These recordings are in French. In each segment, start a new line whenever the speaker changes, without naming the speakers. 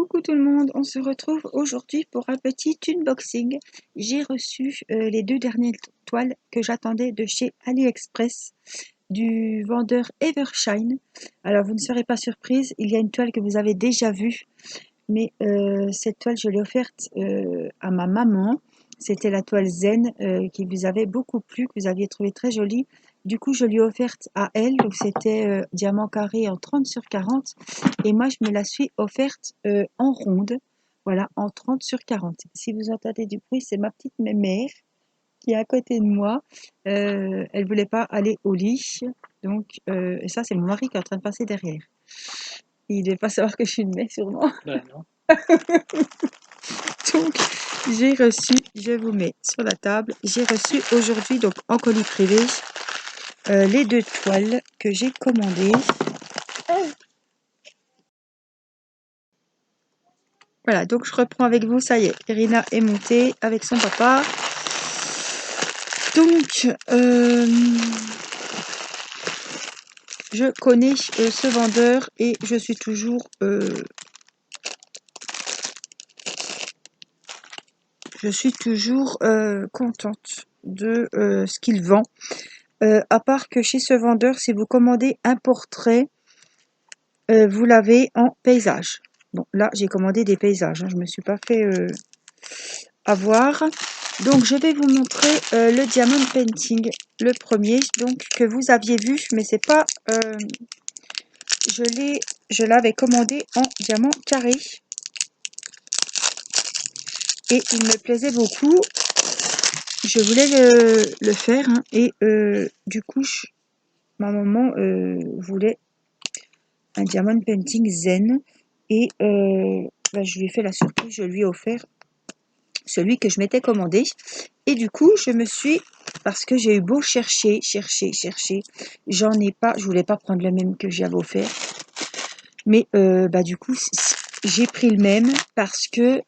Coucou tout le monde, on se retrouve aujourd'hui pour un petit unboxing. J'ai reçu les deux dernières toiles que j'attendais de chez AliExpress du vendeur Evershine. Alors vous ne serez pas surprise, il y a une toile que vous avez déjà vue, mais cette toile je l'ai offerte à ma maman. C'était la toile Zen qui vous avait beaucoup plu, que vous aviez trouvé très jolie. Du coup, je lui ai offerte à elle, donc c'était diamant carré en 30 sur 40. Et moi, je me la suis offerte en ronde, voilà, en 30 sur 40. Si vous entendez du bruit, c'est ma petite mémère qui est à côté de moi. Elle voulait pas aller au lit, donc et ça, c'est mon mari qui est en train de passer derrière. Il ne devait pas savoir que je suis une mère, sûrement.
Ben non.
Donc, j'ai reçu, je vous mets sur la table, j'ai reçu aujourd'hui, donc en colis privé, les deux toiles que j'ai commandées. Voilà, donc je reprends avec vous, ça y est, Irina est montée avec son papa. Donc, je connais ce vendeur et je suis toujours contente de ce qu'il vend. À part que chez ce vendeur, si vous commandez un portrait, vous l'avez en paysage. Bon, là, j'ai commandé des paysages, hein, je ne me suis pas fait avoir. Donc, je vais vous montrer le diamond painting, le premier, donc que vous aviez vu, mais c'est pas... je l'avais commandé en diamant carré. Et il me plaisait beaucoup. Je voulais le faire, hein, et du coup, ma maman voulait un diamond painting zen. Et je lui ai fait la surprise, je lui ai offert celui que je m'étais commandé. Et du coup, parce que j'ai eu beau chercher, j'en ai pas, je voulais pas prendre le même que j'avais offert. Mais du coup, j'ai pris le même parce que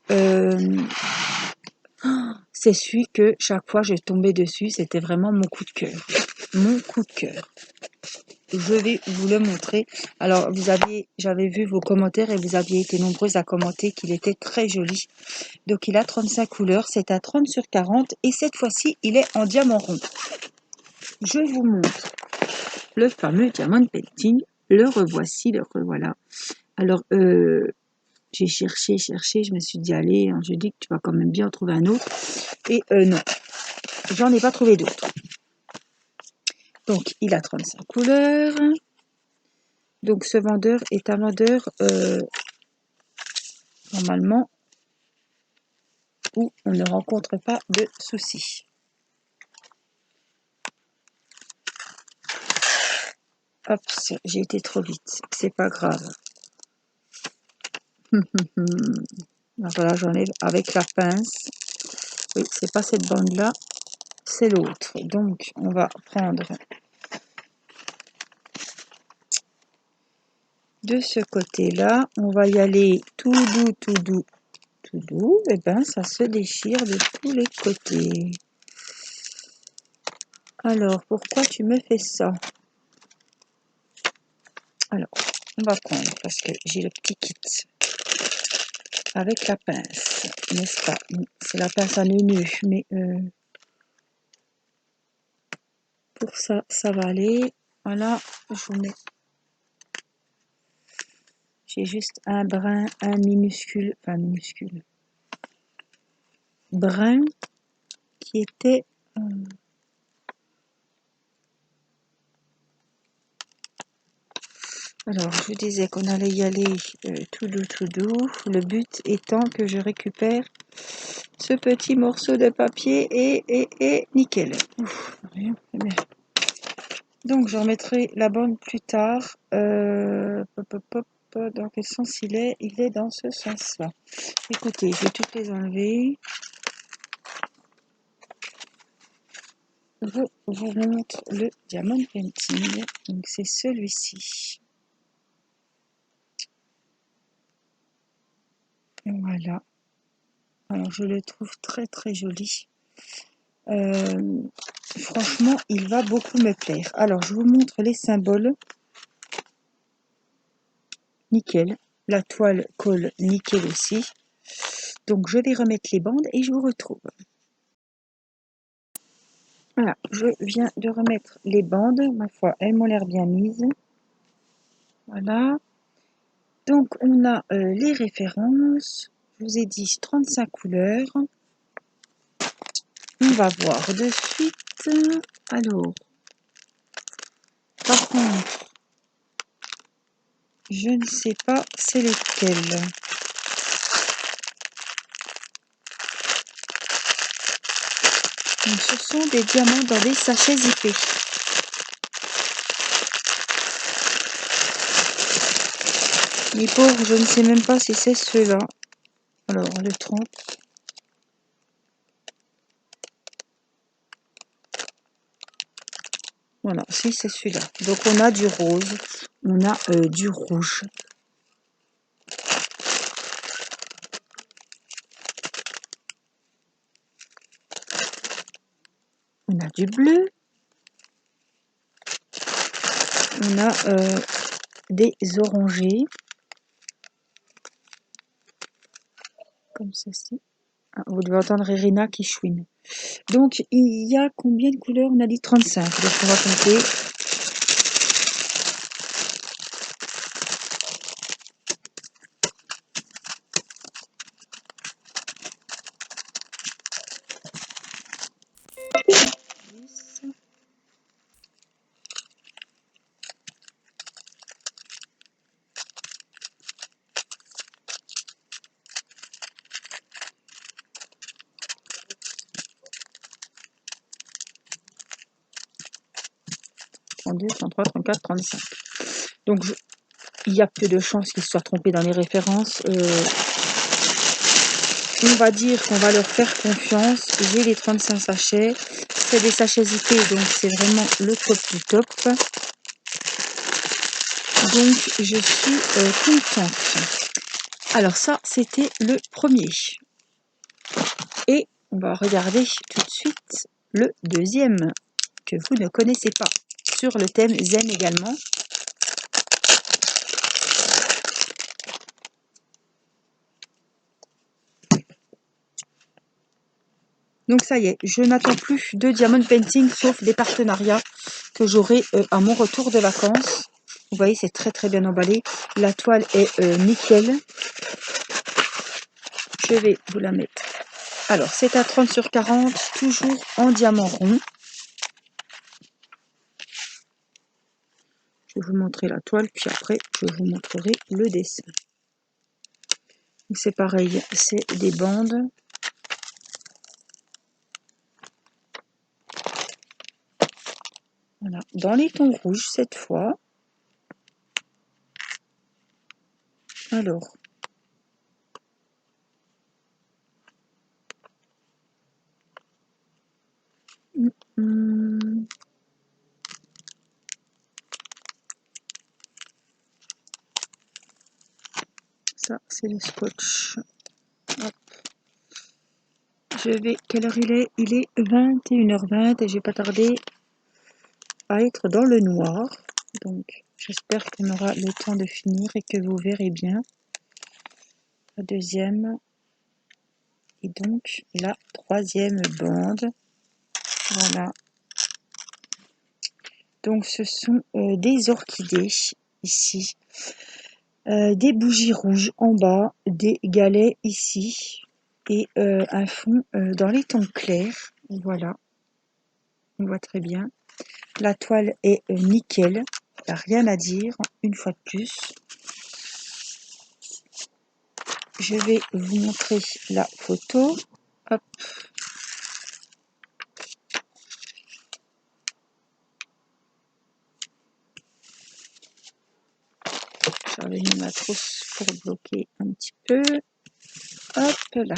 c'est celui que chaque fois je tombais dessus, c'était vraiment mon coup de cœur. Mon coup de cœur. Je vais vous le montrer. Alors, j'avais vu vos commentaires et vous aviez été nombreuses à commenter qu'il était très joli. Donc, il a 35 couleurs, c'est à 30 sur 40 et cette fois-ci, il est en diamant rond. Je vous montre le fameux diamond painting. Le revoici, le revoilà. Alors, j'ai cherché, je me suis dit, allez, hein, je dis que tu vas quand même bien en trouver un autre. Et non, j'en ai pas trouvé d'autres. Donc, il a 35 couleurs. Donc, ce vendeur est un vendeur, normalement, où on ne rencontre pas de soucis. Hop, j'ai été trop vite. C'est pas grave. Voilà, j'enlève avec la pince. Oui, c'est pas cette bande-là, c'est l'autre. Donc, on va prendre de ce côté-là. On va y aller tout doux, tout doux, tout doux. Et ben, ça se déchire de tous les côtés. Alors, pourquoi tu me fais ça? Alors, on va prendre, parce que j'ai le petit kit avec la pince, n'est-ce pas? C'est la pince à nœud, mais pour ça, ça va aller. Voilà, je vous mets. J'ai juste un brin, brin qui était... Alors, je vous disais qu'on allait y aller tout doux, tout doux. Le but étant que je récupère ce petit morceau de papier et nickel. Ouf, rien, bien. Donc, j'en mettrai la bande plus tard. Dans quel sens il est? Il est dans ce sens-là. Écoutez, je vais toutes les enlever. Je vous montre le diamond painting. Donc, c'est celui-ci. Voilà. Alors, je le trouve très très joli. Franchement, il va beaucoup me plaire. Alors, je vous montre les symboles. Nickel. La toile colle nickel aussi. Donc je vais remettre les bandes et je vous retrouve. Voilà, je viens de remettre les bandes. Ma foi, elles m'ont l'air bien mises. Voilà. Donc on a les références. Je vous ai dit 35 couleurs. On va voir de suite. Alors, par contre, je ne sais pas c'est lequel. Donc, ce sont des diamants dans des sachets zippés. Les pauvres, je ne sais même pas si c'est ceux-là. Alors, le 30. Voilà, si c'est celui-là. Donc, on a du rose, on a du rouge. On a du bleu. On a des orangés. Comme ceci. Ah, vous devez entendre Irina qui chouine. Donc, il y a combien de couleurs? On a dit 35. Donc, on va compter. Trente-deux, 33, 34, 35. Donc, il y a peu de chances qu'ils se soient trompés dans les références. On va dire qu'on va leur faire confiance. J'ai les 35 sachets. C'est des sachets zippés, donc c'est vraiment le top du top. Donc, je suis contente. Alors ça, c'était le premier. Et on va regarder tout de suite le deuxième, que vous ne connaissez pas, sur le thème zen également. Donc ça y est, je n'attends plus de diamond painting, sauf des partenariats que j'aurai à mon retour de vacances. Vous voyez, c'est très très bien emballé. La toile est nickel. Je vais vous la mettre. Alors, c'est à 30 sur 40, toujours en diamant rond. Je vais vous montrer la toile, puis après, je vous montrerai le dessin. C'est pareil, c'est des bandes. Voilà, dans les tons rouges cette fois. Alors, ça c'est le scotch. Hop. Je vais, quelle heure il est? Il est 21h20 et je vais pas tarder à être dans le noir. Donc, j'espère qu'on aura le temps de finir et que vous verrez bien. La deuxième. Et donc, la troisième bande. Voilà. Donc, ce sont des orchidées ici. Des bougies rouges en bas. Des galets ici. Et un fond dans les tons clairs. Voilà. On voit très bien. La toile est nickel. Il n'y a rien à dire, une fois de plus. Je vais vous montrer la photo. Hop. J'avais mis ma trousse pour bloquer un petit peu. Hop là.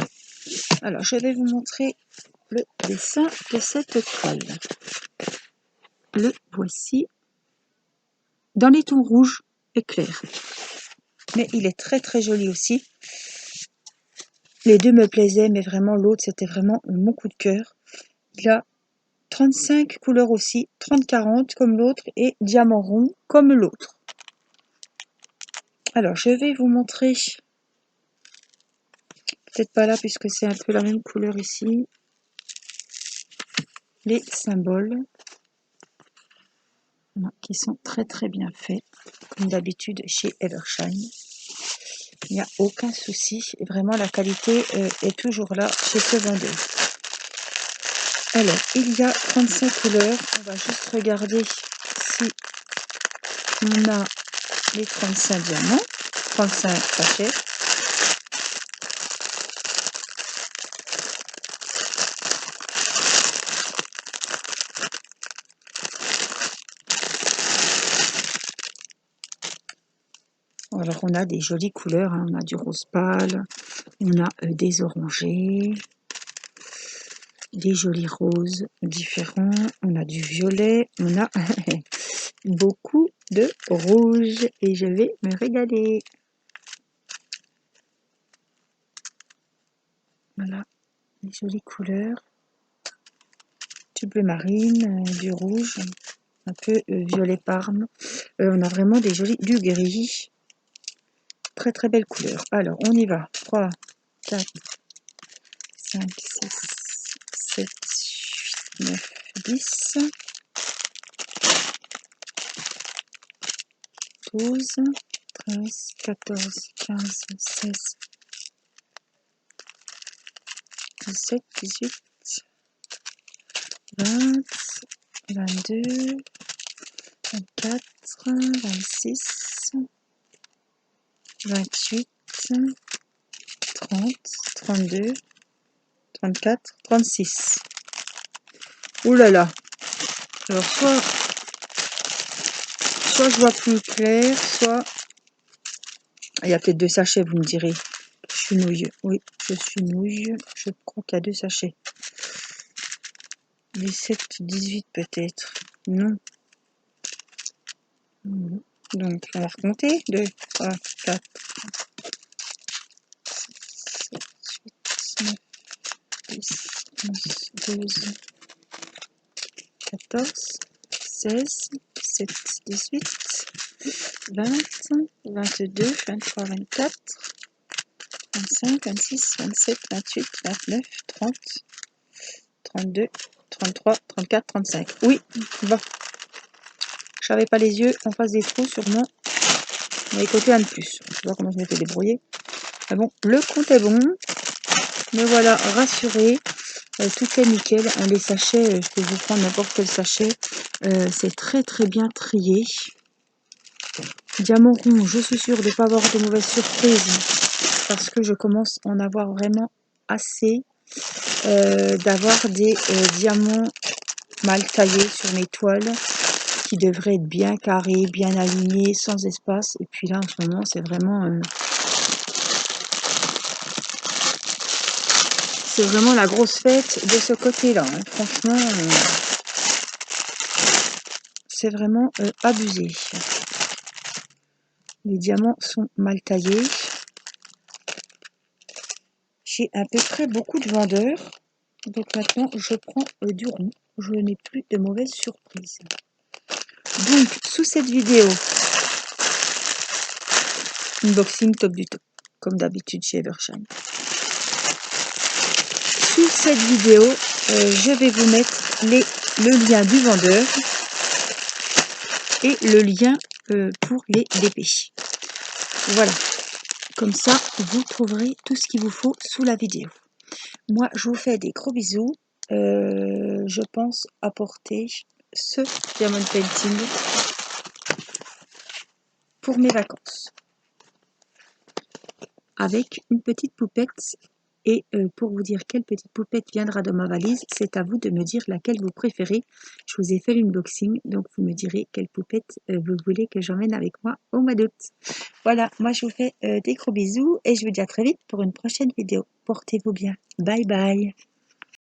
Alors, je vais vous montrer le dessin de cette toile. Le voici. Dans les tons rouges et clairs. Mais il est très très joli aussi. Les deux me plaisaient, mais vraiment l'autre, c'était vraiment mon coup de cœur. Il a 35 couleurs aussi, 30-40 comme l'autre et diamant rond comme l'autre. Alors, je vais vous montrer, peut-être pas là puisque c'est un peu la même couleur ici, les symboles qui sont très très bien faits, comme d'habitude chez Evershine. Il n'y a aucun souci, et vraiment la qualité est toujours là chez ce vendeur. Alors, il y a 35 couleurs, on va juste regarder si on a les 35 diamants, 35 sachets. Alors on a des jolies couleurs, hein. On a du rose pâle, on a des orangés, des jolis roses différents, on a du violet, on a beaucoup de rouge et je vais me régaler. Voilà, les jolies couleurs, du bleu marine, du rouge, un peu violet parme. On a vraiment des jolis, du gris. Très très belle couleur. Alors on y va. 3, 4, 5, 6, 7, 8, 9, 10, 12, 13, 14, 15, 16, 17, 18, 20, 22, 24, 26, 28, 30, 32, 34, 36. Ouh là là. Alors soit je vois plus clair, soit il y a peut-être 2 sachets, vous me direz. Je suis nouille. Oui, je suis nouille. Je crois qu'il y a 2 sachets. 17, 18 peut-être. Non. Donc, on va recompter. 2, 3, 4, 7, 8, 9, 10, 11, 12, 14, 16, 17, 18, 20, 22, 23, 24, 25, 26, 27, 28, 29, 30, 32, 33, 34, 35. Oui, bon. J'avais pas les yeux en face des trous sûrement. Mais côté un de plus. Je sais pas comment je m'étais débrouillé. Mais bon, le compte est bon. Mais voilà, rassurez. Tout est nickel. Les sachets, je peux vous prendre n'importe quel sachet. C'est très très bien trié. Diamant rond, je suis sûre de ne pas avoir de mauvaises surprises. Parce que je commence à en avoir vraiment assez. D'avoir des diamants mal taillés sur mes toiles. Qui devraient être bien carrés, bien alignés, sans espace. Et puis là, en ce moment, c'est vraiment... c'est vraiment la grosse fête de ce côté-là. Hein. Franchement, c'est vraiment abusé. Les diamants sont mal taillés. J'ai à peu près beaucoup de vendeurs. Donc maintenant, je prends du rond. Je n'ai plus de mauvaises surprises. Donc, sous cette vidéo, unboxing top du top, comme d'habitude chez Evershine. Sous cette vidéo, je vais vous mettre le lien du vendeur et le lien pour les dépêcher. Voilà, comme ça, vous trouverez tout ce qu'il vous faut sous la vidéo. Moi, je vous fais des gros bisous. Je pense apporter ce diamond painting pour mes vacances. Avec une petite poupette. Et pour vous dire quelle petite poupette viendra dans ma valise, c'est à vous de me dire laquelle vous préférez. Je vous ai fait l'unboxing, donc vous me direz quelle poupette vous voulez que j'emmène avec moi au mois d'août. Voilà, moi je vous fais des gros bisous et je vous dis à très vite pour une prochaine vidéo. Portez-vous bien. Bye bye.